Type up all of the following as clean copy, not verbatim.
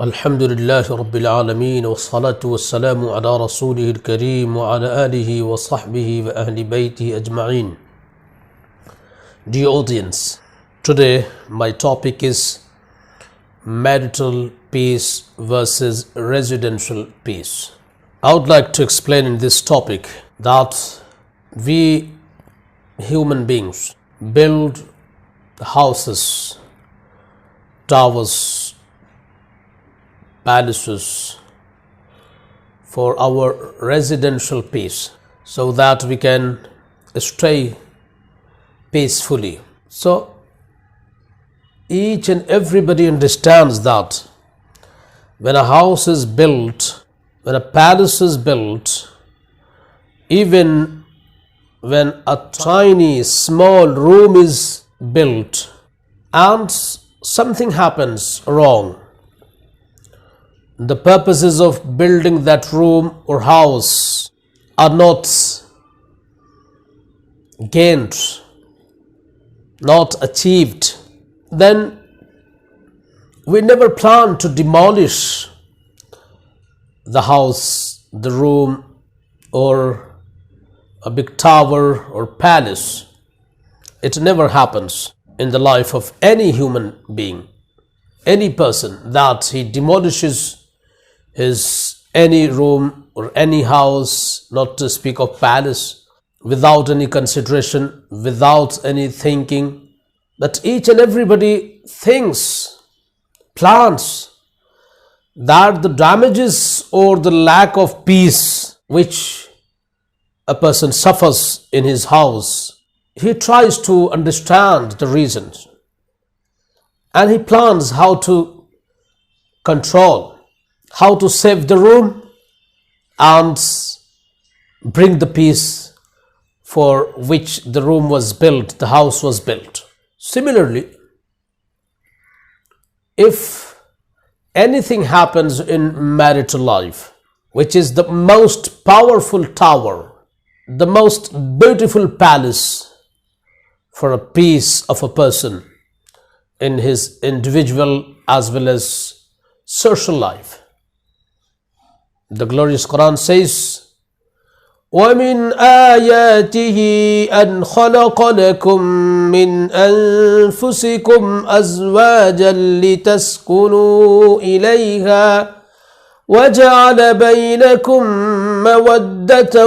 الحمد لله رب العالمين والصلاة والسلام على رسوله الكريم وعلى آله وصحبه وأهل بيته أجمعين. Dear audience, today my topic is marital peace versus residential peace. I would like to explain in this topic that we human beings build houses, towers, palaces for our residential peace so that we can stay peacefully. So each and everybody understands that when a house is built, when a palace is built, even when a tiny small room is built and something happens wrong, the purposes of building that room or house are not gained, not achieved, then we never plan to demolish the house, the room, or a big tower or palace. It never happens in the life of any human being, any person, that he demolishes his any room or any house, not to speak of palace, without any consideration, without any thinking. But each and everybody thinks, plans that the damages or the lack of peace which a person suffers in his house, he tries to understand the reasons and he plans how to control, how to save the room and bring the peace for which the room was built, the house was built. Similarly, if anything happens in marital life, which is the most powerful tower, the most beautiful palace for a peace of a person in his individual as well as social life, the glorious Quran says, وَمِنْ آيَاتِهِ أَنْ خَلَقَ لَكُم مِّنْ أَنفُسِكُمْ أَزْوَاجًا لِتَسْكُنُوا إِلَيْهَا وَجَعَلَ بَيْنَكُم مَّوَدَّةً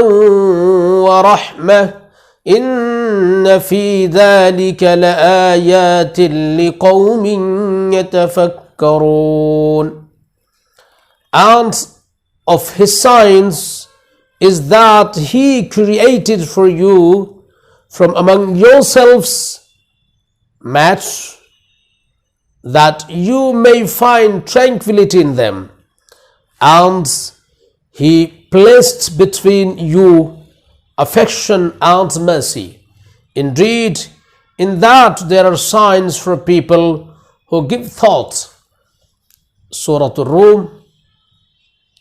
وَرَحْمَةً إِنَّ فِي ذَلِكَ لَآيَاتٍ لِقَوْمٍ يَتَفَكَّرُونَ. And of his signs is that he created for you from among yourselves mates, that you may find tranquility in them, and he placed between you affection and mercy. Indeed, in that there are signs for people who give thought. Surah Ar-Rum,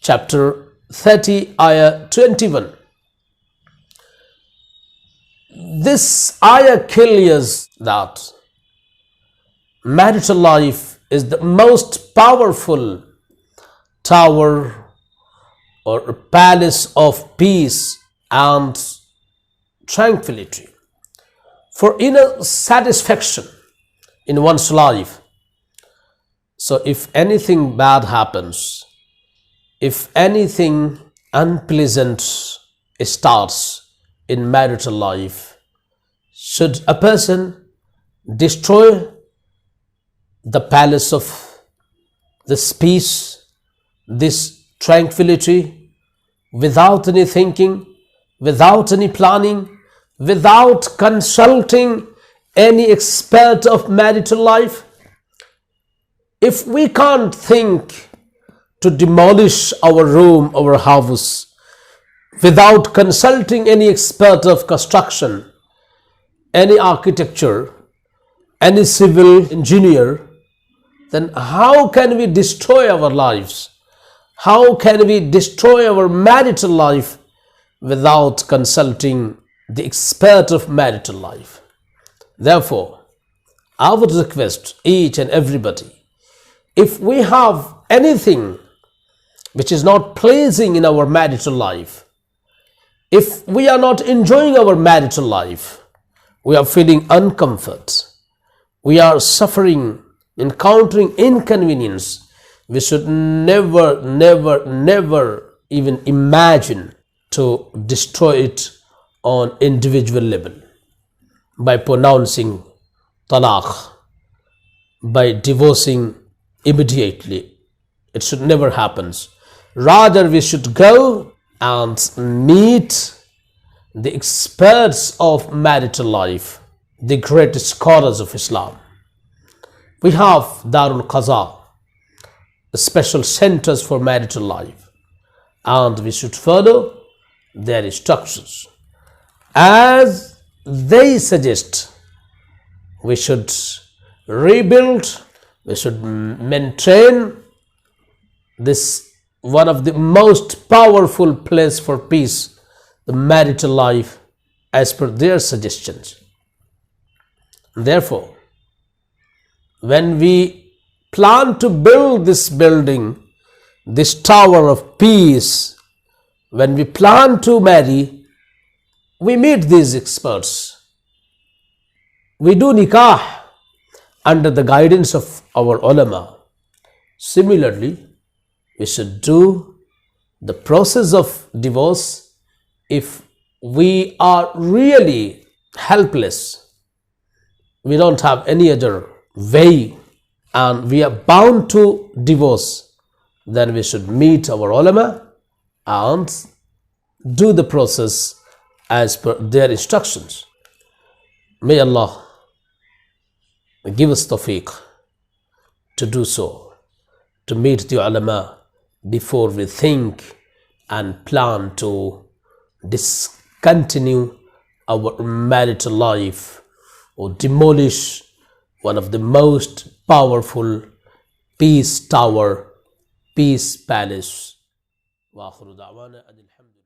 chapter 30, ayah 21. This ayah clears that marital life is the most powerful tower or palace of peace and tranquility for inner satisfaction in one's life. So if anything bad happens, if anything unpleasant starts in marital life, should a person destroy the palace of this peace, this tranquility, without any thinking, without any planning, without consulting any expert of marital life? If we can't think to demolish our room, our house, without consulting any expert of construction, any architecture, any civil engineer, then how can we destroy our lives? How can we destroy our marital life without consulting the expert of marital life? Therefore, I would request each and everybody, if we have anything which is not pleasing in our marital life, if we are not enjoying our marital life, we are feeling uncomfort, we are suffering, encountering inconvenience, we should never, never, never even imagine to destroy it on individual level by pronouncing talaq, by divorcing immediately. It should never happen. Rather, we should go and meet the experts of marital life, the great scholars of Islam. We have Darul Qaza, special centers for marital life, and we should follow their instructions. As they suggest, we should rebuild, we should maintain this one of the most powerful place for peace, the marital life, as per their suggestions. Therefore, when we plan to build this building, this tower of peace, when we plan to marry, we meet these experts. We do nikah under the guidance of our ulama. Similarly, we should do the process of divorce if we are really helpless. We don't have any other way and we are bound to divorce. Then we should meet our ulama and do the process as per their instructions. May Allah give us tawfiq to do so, to meet the ulama before we think and plan to discontinue our marital life or demolish one of the most powerful peace tower, peace palace. Wa akhiru da'wana anil hamdulillah.